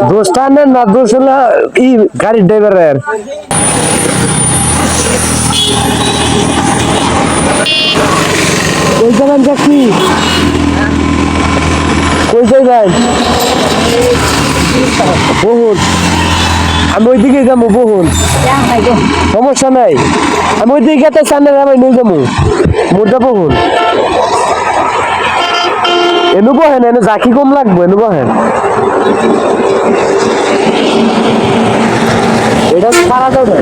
দোষটা আনেন না, দোষ হলো গাড়ির ড্রাইভারের। কই যাবেন চাকরি, কই যাইবেন? বহুন, আমি ওইদিকে যাবো। বহুন, সমস্যা নাই, আমি ওইদিকে গেতে চানের আমি নিয়ে যাবো। মুদ্রা বহুন এনু বহেন, এনে জাকি কম লাগবো, এনু বহেন। এটা সারা যাবে।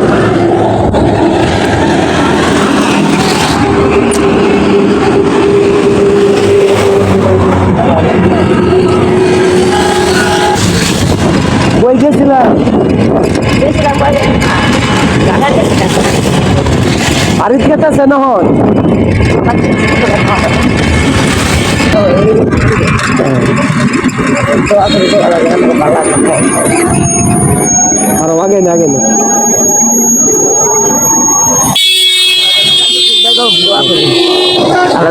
বই গেছিলাম বাড়িতে গেতেছে না হন আর আগে না, আগে না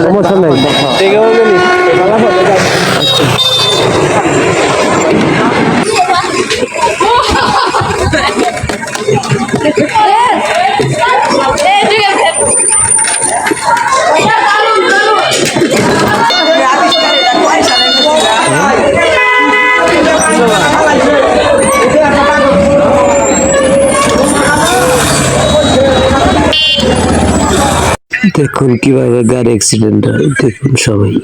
সমস্যা নাই। দেখুন কিভাবে গাড়ি অ্যাক্সিডেন্ট হয়, দেখুন সবাই।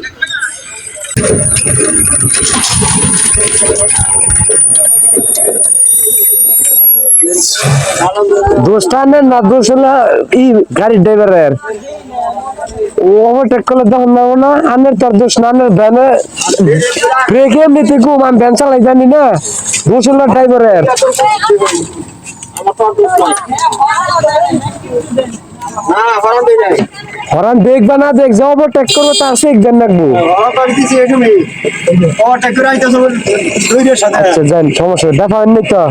দোষটা আনেন না, দোষ হলো গাড়ির ড্রাইভারের। ও ওভারটেক করলে তখন নেবো না, আনের তোর দোষ না, আনের ভ্যানে ব্রেক এমনিতে ঘুম, আমি ভ্যান চালাই জানি না, দোষ হলো ড্রাইভারের। হরান দেখবা না, দেখ যে ওভারটেক করবো তার সে একজন রাখবো। আচ্ছা যান, সমস্যা দেখা হয়নি তো।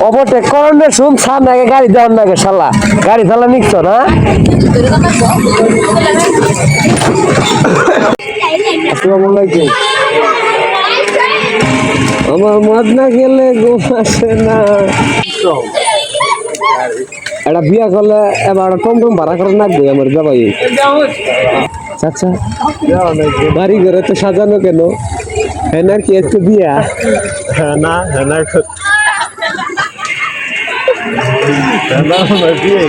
ওভারটেক করেন রে, শুন সামনে আগে গাড়ি দেওয়ার নাকি শালা, গাড়ি চালা নিচ্ছ না। আসসালামু আলাইকুম। আমার মদ না গেলে ঘুম আসে না। একটা বিয়া করলে এবার টমটম ভাড়া করে না দেয় আমার যাবাই। আচ্ছা বাড়ি ঘরে তো সাজানো কেন, হেনার কি একটু বিয়া? না হেনার বিয়ে